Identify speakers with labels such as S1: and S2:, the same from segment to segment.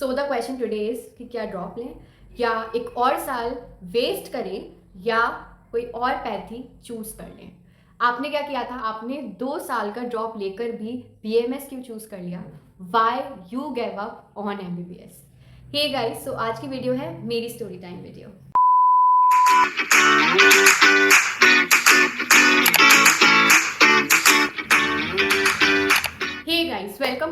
S1: So the question today is कि क्या drop लें या एक और साल वेस्ट करें या कोई और पैथी चूज कर लें। आपने क्या किया था? आपने 2 साल का ड्रॉप लेकर भी बीएमएस क्यों चूज कर लिया? Why you gave up on MBBS? Hey guys, so आज की वीडियो है मेरी story time video. Hey guys, welcome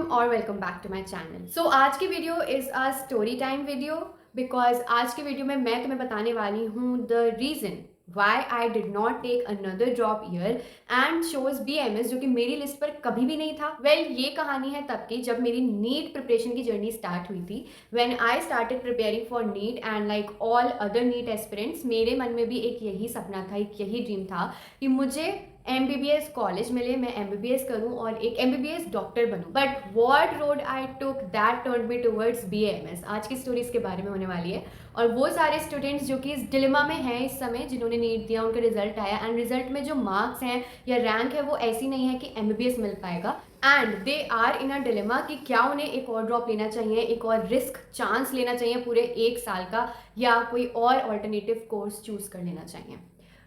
S1: back to my channel. So आज की video is a story time video because आज की वीडियो में मैं तुम्हें बताने वाली हूँ the reason why I did not take another drop year and chose BMS, जो कि मेरी लिस्ट पर कभी भी नहीं था। ये कहानी है तब की जब मेरी नीट प्रिपरेशन की जर्नी स्टार्ट हुई थी। When I started preparing for NEET and like all other NEET aspirants, मेरे मन में भी एक यही सपना था, एक यही ड्रीम था कि मुझे MBBS कॉलेज मिले, मैं MBBS करूं और एक MBBS डॉक्टर बनूं। But what road I took that turn me towards BAMS। आज की स्टोरी इसके बारे में होने वाली है और वो सारे स्टूडेंट्स जो कि इस डिलेमा में हैं इस समय, जिन्होंने नीट दिया, उनका रिजल्ट आया एंड रिजल्ट में जो मार्क्स हैं या रैंक है वो ऐसी नहीं है कि MBBS मिल पाएगा and they are in a dilemma कि क्या उन्हें एक और ड्रॉप लेना चाहिए, एक और रिस्क चांस लेना चाहिए पूरे 1 साल का, या कोई और ऑल्टरनेटिव कोर्स चूज कर लेना चाहिए।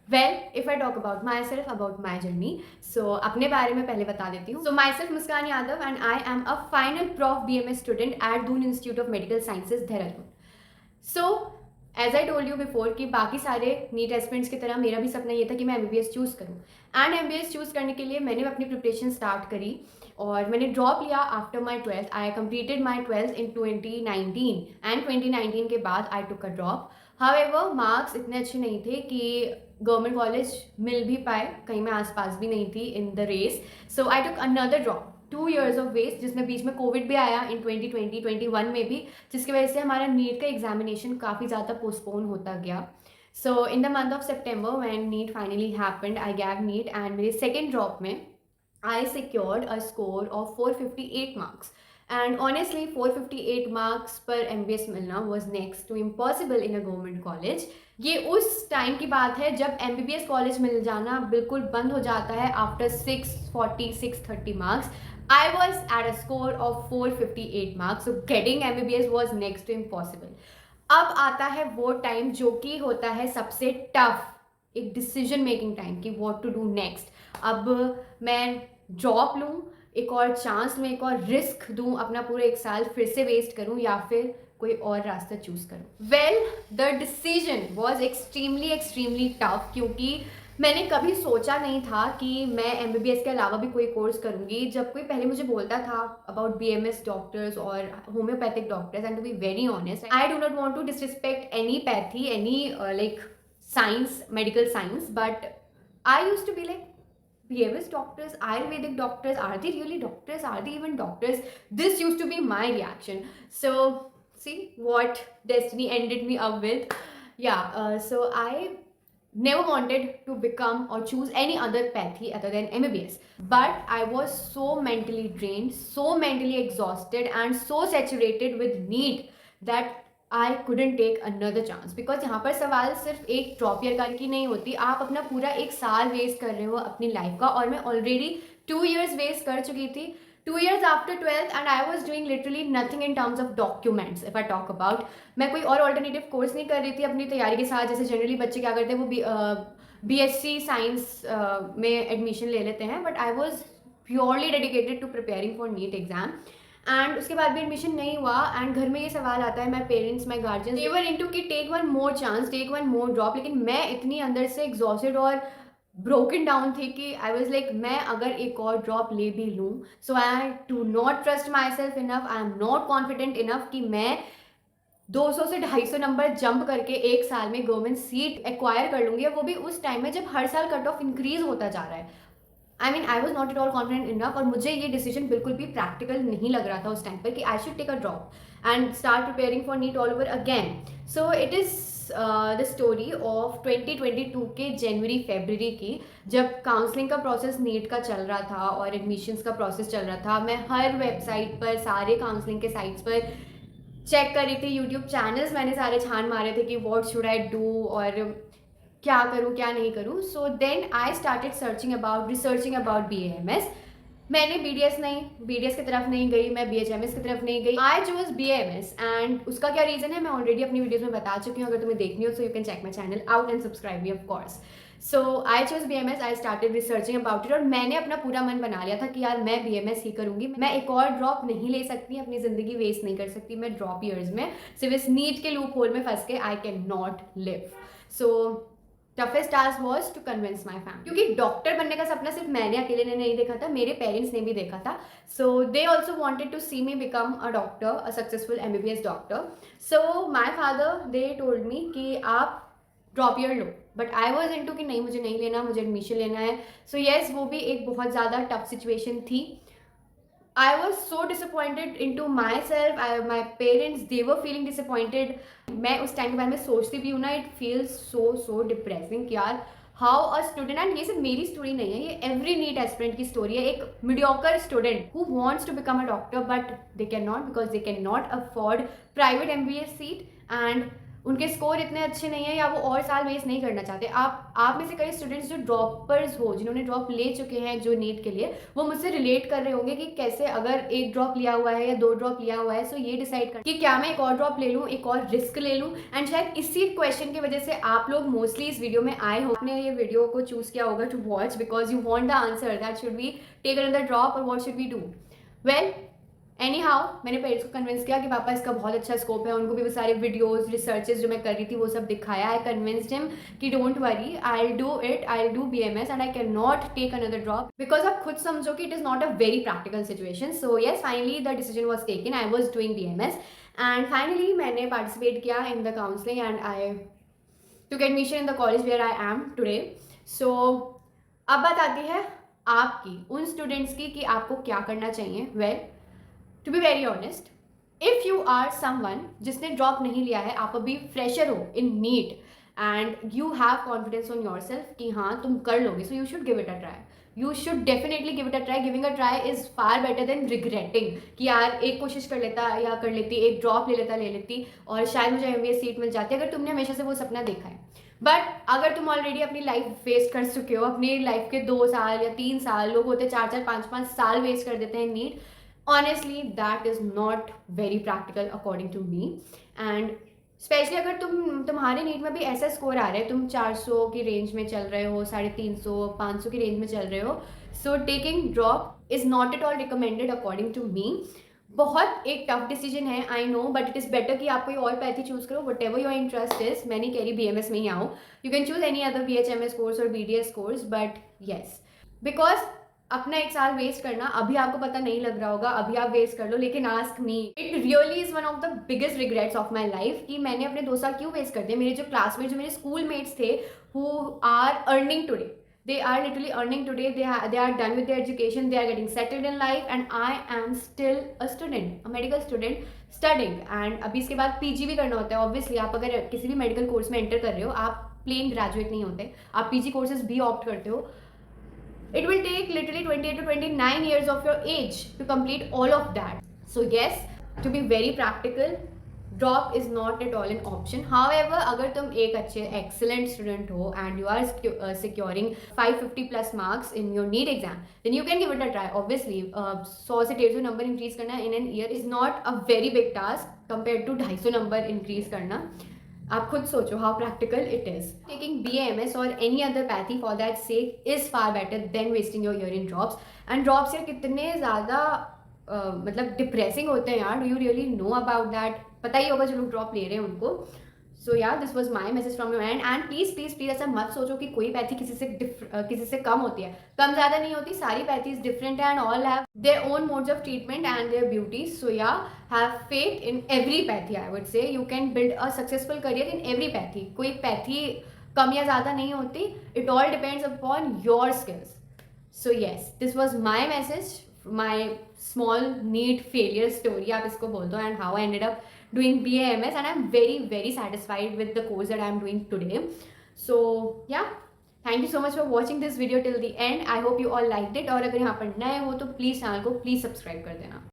S1: Well, if I talk about myself, about my journey, so अपने बारे में पहले बता देती हूँ। So myself Muskan Yadav and I am a final prof BMS student at Doon Institute of Medical Sciences, Dehradun. So as I told you before कि बाकी सारे नीट एस्पिरेंट्स की तरह मेरा भी सपना ये था कि मैं MBBS चूज़ करूँ एंड MBBS चूज़ करने के लिए मैंने अपनी प्रिपरेशन स्टार्ट करी और मैंने ड्रॉप लिया after my 12th। I completed my 12th in 2019 and 2019 के बाद आई टुक अ ड्रॉप। हाउएवर मार्क्स इतने अच्छे नहीं थे कि गवर्नमेंट कॉलेज मिल भी पाए, कहीं मैं आसपास भी नहीं थी in the race. So I took another drop, 2 years of waste, जिसमें बीच में कोविड भी आया इन 2020-21 में भी, जिसकी वजह से हमारा नीट का एग्जामिनेशन काफ़ी ज़्यादा पोस्टपोन होता गया। So in the month of September when NEET finally happened, I gave NEET and मेरे सेकेंड ड्रॉप में I secured a score of 458 marks and honestly 458 marks पर MBBS मिलना was next to impossible in a government college. ये उस time की बात है जब MBBS कॉलेज मिल जाना बिल्कुल बंद हो जाता है after 630 marks. I was at a score of 458 marks, so getting MBBS was next to impossible. अब आता है वो टाइम जो कि होता है सबसे टफ, एक डिसीजन मेकिंग टाइम कि व्हाट टू डू नेक्स्ट। अब मैं ड्रॉप लूँ, एक और चांस लूँ, एक और रिस्क दूँ, अपना पूरा 1 साल फिर से वेस्ट करूँ या फिर कोई और रास्ता चूज करूँ। Well, the decision was extremely tough क्योंकि मैंने कभी सोचा नहीं था कि मैं MBBS के अलावा भी कोई कोर्स करूँगी। जब कोई पहले मुझे बोलता था अबाउट BMS डॉक्टर्स और homeopathic doctors, and to be very honest, I do not want to disrespect any pathy, any like science, medical science, but I used to be like BMS doctors, Ayurvedic doctors, are they really doctors? Are they even doctors? This used to be my reaction. So, see what destiny ended me up with. Yeah, so I never wanted to become or choose any other pathy other than MBBS. But I was so mentally drained, so mentally exhausted, and so saturated with need that I couldn't take another chance. Because यहाँ पर सवाल सिर्फ एक drop year की नहीं होती, आप अपना पूरा 1 साल वेस्ट कर रहे हो अपनी लाइफ का, और मैं ऑलरेडी 2 years वेस्ट कर चुकी थी। 2 years after 12th and I was doing literally nothing in terms of documents. If I talk about, मैं कोई और ऑल्टरनेटिव कोर्स नहीं कर रही थी अपनी तैयारी के साथ। जैसे जनरली बच्चे क्या करते हैं, वो BSc साइंस में एडमिशन ले लेते हैं, but I was purely dedicated to preparing for NEET exam and उसके बाद भी एडमिशन नहीं हुआ। एंड घर में ये सवाल आता है, my parents, my guardians, they were into कि take one more chance, take one more drop, लेकिन मैं इतनी अंदर से एग्जॉस्टेड और ब्रोकन डाउन थी कि आई वॉज लाइक, मैं अगर एक और ड्रॉप ले भी लूँ, so I do not trust myself enough, I am not confident enough कि मैं 200 से 250 नंबर जंप करके 1 साल में गवर्नमेंट सीट एक्वायर कर लूँगी, और वो भी उस टाइम में जब हर साल कट ऑफ इंक्रीज होता जा रहा है। I was not at all confident enough, और मुझे ये डिसीजन बिल्कुल भी प्रैक्टिकल नहीं लग रहा था उस टाइम पर कि I should take a drop and start preparing for NEET all over again. So it is the story of 2022 के जनवरी-फरवरी की, जब काउंसलिंग का प्रोसेस नीट का चल रहा था और एडमिशन्स का प्रोसेस चल रहा था। मैं हर वेबसाइट पर, सारे काउंसलिंग के साइट्स पर चेक कर रही थी, यूट्यूब चैनल्स मैंने सारे छान मारे थे कि व्हाट शुड आई डू और क्या करूँ क्या नहीं करूँ। So then I started researching about BAMS। मैंने BDS की तरफ नहीं गई, मैं BHMS की तरफ नहीं गई। आई चूज BAMS एंड उसका क्या रीज़न है मैं ऑलरेडी अपनी वीडियोस में बता चुकी हूँ। अगर तुम्हें देखनी हो so you can check my channel out and subscribe me of course. So I choose BAMS, I started researching about it और मैंने अपना पूरा मन बना लिया था कि यार मैं BAMS ही करूँगी। मैं एक और ड्रॉप नहीं ले सकती, अपनी ज़िंदगी वेस्ट नहीं कर सकती मैं ड्रॉप ईयर्स में सिर्फ इस नीट के लूप होल में फंस के। I can not live. So toughest task was to convince my family, क्योंकि डॉक्टर बनने का सपना सिर्फ मैंने अकेले ने नहीं देखा था, मेरे पेरेंट्स ने भी देखा था। So they also wanted to see me become a doctor, a successful MBBS doctor. So my father they told me कि आप ड्रॉप ईयर लो, बट आई वॉज इनटू कि नहीं मुझे नहीं लेना, मुझे एडमिशन लेना है। सो येस वो भी एक बहुत ज़्यादा टफ सिचुएशन थी। I was so disappointed into myself. My parents, they were feeling disappointed. मैं उस टाइम के बारे में सोचती भी हूँ ना, इट फील्स सो डिप्रेसिंग कि यार हाउ अ स्टूडेंट, एंड ये सिर्फ मेरी स्टोरी नहीं है, ये एवरी नीट एस्पिरेंट की स्टोरी है। एक mediocre student who wants to become a doctor but they can not because they can not afford private MBBS seat and उनके स्कोर इतने अच्छे नहीं है या वो और साल वेस्ट नहीं करना चाहते। आप में से कई स्टूडेंट्स जो ड्रॉपर्स हो, जिन्होंने ड्रॉप ले चुके हैं जो नीट के लिए, वो मुझसे रिलेट कर रहे होंगे कि कैसे अगर एक ड्रॉप लिया हुआ है या 2 ड्रॉप लिया हुआ है, सो ये डिसाइड कर कि क्या मैं एक और ड्रॉप ले लूँ, एक और रिस्क ले लूँ। एंड शायद इसी क्वेश्चन की वजह से आप लोग मोस्टली इस वीडियो में आए हो, आपने ये वीडियो को चूज किया होगा to watch because you want the answer that should we take another drop और what should we do. Well anyhow मैंने पेरेंट्स को कन्विंस किया कि पापा इसका बहुत अच्छा स्कोप है, उनको भी वो सारे वीडियोस रिसर्चेस जो मैं कर रही थी वो सब दिखाया। आई कन्विंस्ड हिम कि don't worry, I will do it, I will do BMS and I can not take another drop because आप खुद समझो कि it is not a very practical situation. So yes finally the decision was taken, I was doing BMS and finally मैंने participate किया in the counselling and I took admission in the college where I am today. So अब बात आती है आपकी, उन students की कि आपको क्या करना चाहिए। Well to be very honest, if you are someone जिसने ड्रॉप नहीं लिया है, आप अभी फ्रेशर हो in NEET and you have confidence on yourself कि हाँ तुम कर लोगे, so you should give it a try. You should definitely give it a try. Giving a try is far better than regretting कि यार एक कोशिश कर लेता या कर लेती, एक ड्रॉप ले लेती और शायद मुझे MBBS सीट मिल जाती अगर तुमने हमेशा से वो सपना देखा है। बट अगर तुम ऑलरेडी अपनी लाइफ वेस्ट कर चुके हो, अपनी लाइफ के 2 साल या 3 साल, लोग होते 4 5 साल वेस्ट कर देते हैं NEET, honestly that is not very practical according to me and specially अगर तुम्हारे नीट में भी ऐसा स्कोर आ रहा है, तुम 400 की रेंज में चल रहे हो, 350 500 की रेंज में चल रहे हो, so taking drop is not at all recommended according to me. बहुत एक टफ डिसीजन है I know, but it is better कि आप कोई और पैथी चूज़ करो, whatever your interest is. मैं नहीं कह रही BMS में ही आओ, you can choose any other BHMS course और BDS course, but yes because अपना 1 साल वेस्ट करना, अभी आपको पता नहीं लग रहा होगा, अभी आप वेस्ट कर लो, लेकिन ask me, it really is one of the biggest regrets of my life कि मैंने अपने 2 साल क्यों वेस्ट कर दिए। मेरे जो क्लासमेट्स, जो मेरे स्कूल मेट्स थे who are earning today, they are literally earning today, they are done with their education, they are getting settled in life and I am still a student, a medical student studying and अभी इसके बाद PG भी करना होता है। Obviously आप अगर किसी भी मेडिकल कोर्स में एंटर कर रहे हो, आप प्लेन ग्रेजुएट नहीं होते, आप PG कोर्सेज भी ऑप्ट करते हो। It will take literally 28 to 29 years of your age to complete all of that. So yes, to be very practical, drop is not at all an option. However, अगर तुम एक अच्छे excellent student हो and you are securing 550 plus marks in your NEET exam, then you can give it a try. Obviously, 100 से 150 number increase करना in an year is not a very big task compared to 250 number increase करना। आप खुद सोचो how practical it is. Taking BAMS और any other pathy for that sake is far better than wasting your year in drops. And drops यार कितने ज़्यादा मतलब depressing होते हैं यार, do you really know about that? पता ही होगा जो लोग ड्रॉप ले रहे हैं उनको। सो यार this was my message from your and and please ऐसा मत सोचो कि कोई पैथी किसी से कम होती है, कम ज़्यादा नहीं होती, सारी pathies different and all have their own modes of treatment and their beauty. So yeah have faith in every pathy, I would say you can build a successful career in every pathy. कोई pathy कम या ज़्यादा नहीं होती, it all depends upon your skills. So yes this was my message, my small NEET failure story आप इसको बोल दो, and how I ended up doing BAMS and I'm very satisfied with the course that I'm doing today. So yeah, thank you so much for watching this video till the end. I hope you all liked it और अगर यहाँ पर नए हो तो please channel को please subscribe कर देना।